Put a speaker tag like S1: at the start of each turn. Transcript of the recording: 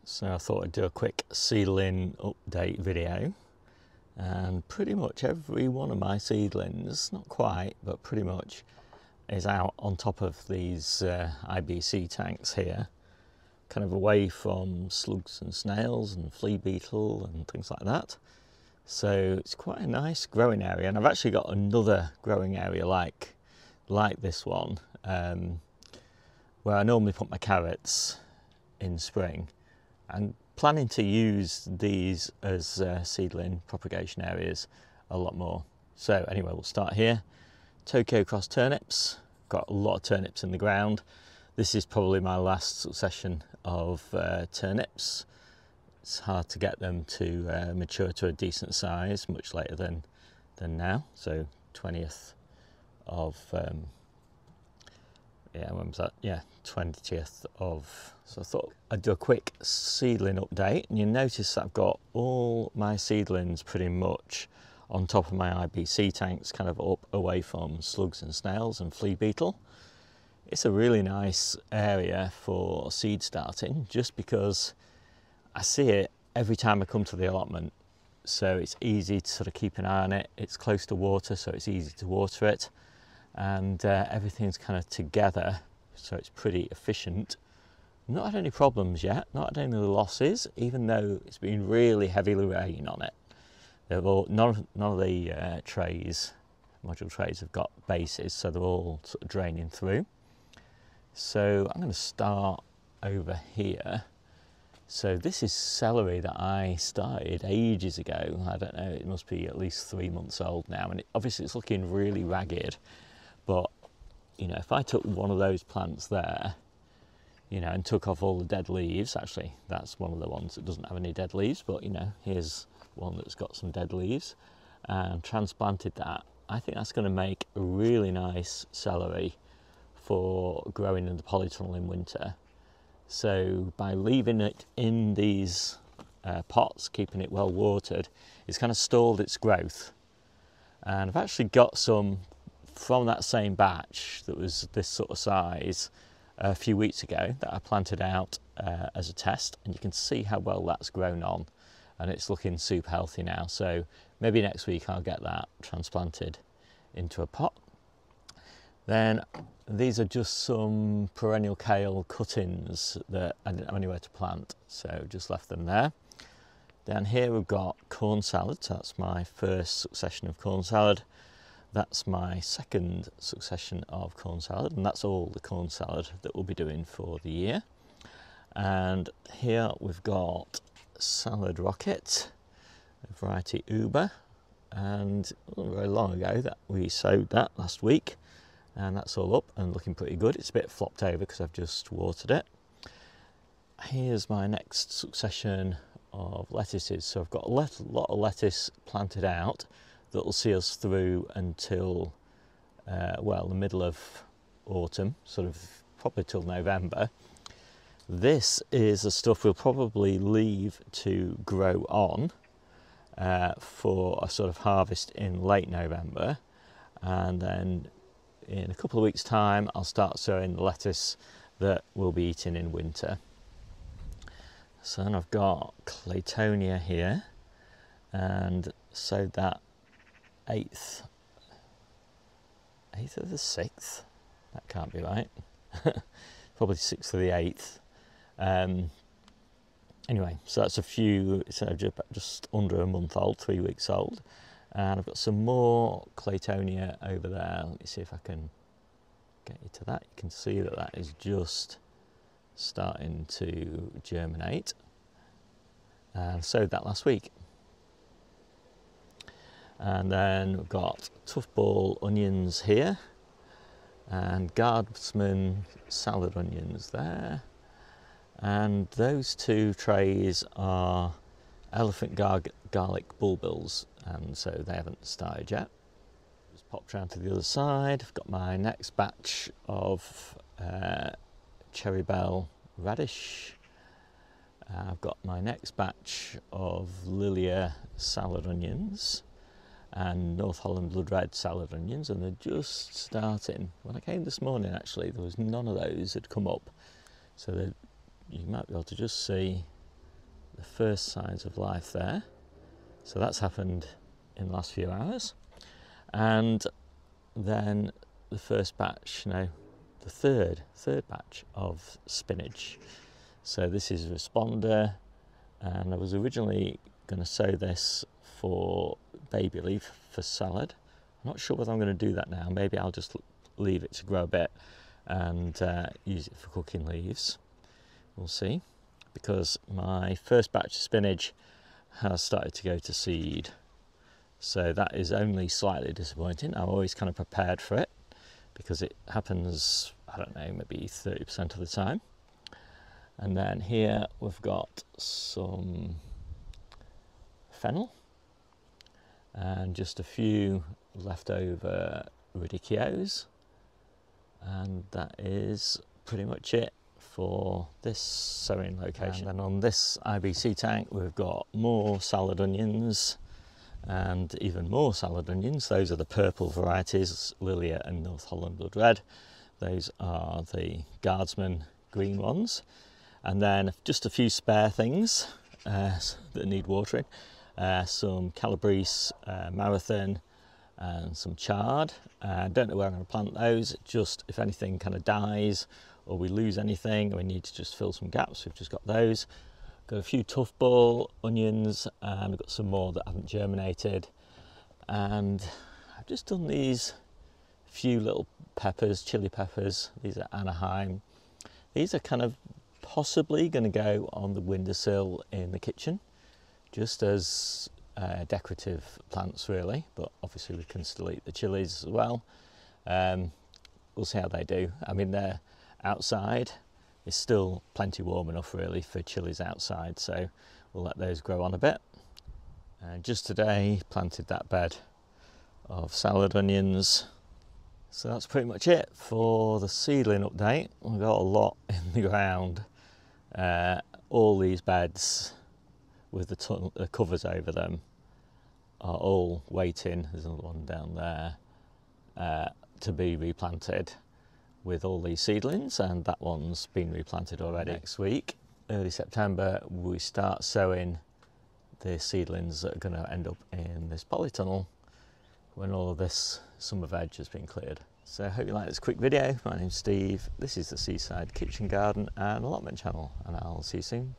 S1: So I thought I'd do a quick seedling update video, and pretty much every one of my seedlings, not quite, but pretty much, is out on top of these IBC tanks here, kind of away from slugs and snails and flea beetle and things like that. So it's quite a nice growing area, and I've actually got another growing area like this one, where I normally put my carrots in spring. I'm planning to use these as seedling propagation areas a lot more. So anyway, we'll start here. Tokyo cross turnips. Got a lot of turnips in the ground. This is probably my last succession of turnips. It's hard to get them to mature to a decent size much later than now. So 20th of when was that? Yeah, 20th of. So I thought I'd do a quick seedling update, and you'll notice that I've got all my seedlings pretty much on top of my IBC tanks, kind of up away from slugs and snails and flea beetle. It's a really nice area for seed starting, just because I see it every time I come to the allotment. So it's easy to sort of keep an eye on it. It's close to water, so it's easy to water it. And everything's kind of together, so it's pretty efficient. Not had any problems yet, not had any losses, even though it's been really heavy rain on it. None of the trays, module trays, have got bases, so they're all sort of draining through. So I'm going to start over here. So this is celery that I started ages ago. I don't know, it must be at least 3 months old now, and obviously it's looking really ragged. But, you know, if I took one of those plants there, you know, and took off all the dead leaves, actually, that's one of the ones that doesn't have any dead leaves, but, you know, here's one that's got some dead leaves, and transplanted that, I think that's going to make a really nice celery for growing in the polytunnel in winter. So by leaving it in these pots, keeping it well watered, it's kind of stalled its growth. And I've actually got some from that same batch that was this sort of size a few weeks ago that I planted out as a test, and you can see how well that's grown on, and it's looking super healthy now. So maybe next week I'll get that transplanted into a pot. Then these are just some perennial kale cuttings that I didn't have anywhere to plant, so just left them there. Down here we've got corn salad, so that's my first succession of corn salad. That's my second succession of corn salad, and that's all the corn salad that we'll be doing for the year. And here we've got salad rocket, variety Uber, and it wasn't very long ago that we sowed that last week, and that's all up and looking pretty good. It's a bit flopped over because I've just watered it. Here's my next succession of lettuces. So I've got a lot of lettuce planted out that will see us through until, well, the middle of autumn, sort of probably till November. This is the stuff we'll probably leave to grow on for a sort of harvest in late November. And then in a couple of weeks' time, I'll start sowing the lettuce that we'll be eating in winter. So then I've got Claytonia here, and sowed that 8th of the 6th, that can't be right, probably 6th of the 8th. Anyway, so that's just under a month old, 3 weeks old, and I've got some more Claytonia over there. Let me see if I can get you to that. You can see that that is just starting to germinate, and sowed that last week. And then we've got tough ball onions here, and guardsman salad onions there. And those two trays are elephant garlic bulbils, and so they haven't started yet. Just popped round to the other side. I've got my next batch of cherry bell radish. I've got my next batch of Lilia salad onions and North Holland blood red salad onions, and they're just starting. When I came this morning, actually, there was none of those had come up, so you might be able to just see the first signs of life there. So that's happened in the last few hours. And then the first batch, no, the third batch of spinach. So this is responder, and I was originally going to sow this for baby leaf for salad. I'm not sure whether I'm going to do that now. Maybe I'll just leave it to grow a bit and use it for cooking leaves. We'll see, because my first batch of spinach has started to go to seed. So that is only slightly disappointing. I'm always kind of prepared for it because it happens, I don't know, maybe 30% of the time. And then here we've got some fennel and just a few leftover radicchios, and that is pretty much it for this sowing location. And then on this IBC tank we've got more salad onions and even more salad onions. Those are the purple varieties, Lilia and North Holland Blood Red. Those are the Guardsman green ones. And then just a few spare things that need watering. Some Calabrese Marathon and some chard. I don't know where I'm going to plant those, just if anything kind of dies or we lose anything or we need to just fill some gaps, we've just got those. Got a few tough ball onions, and we've got some more that haven't germinated. And I've just done these few little peppers, chili peppers. These are Anaheim. These are kind of possibly going to go on the windowsill in the kitchen, just as decorative plants really, but obviously we can still eat the chilies as well. We'll see how they do. I mean, they're outside. It's still plenty warm enough really for chilies outside, so we'll let those grow on a bit. And just today planted that bed of salad onions. So that's pretty much it for the seedling update. We've got a lot in the ground. All these beds with the covers over them are all waiting, there's another one down there, to be replanted with all these seedlings, and that one's been replanted already. Next week, early September, we start sowing the seedlings that are going to end up in this polytunnel when all of this summer veg has been cleared. So I hope you like this quick video. My name's Steve, this is the Seaside Kitchen Garden and Allotment channel, and I'll see you soon.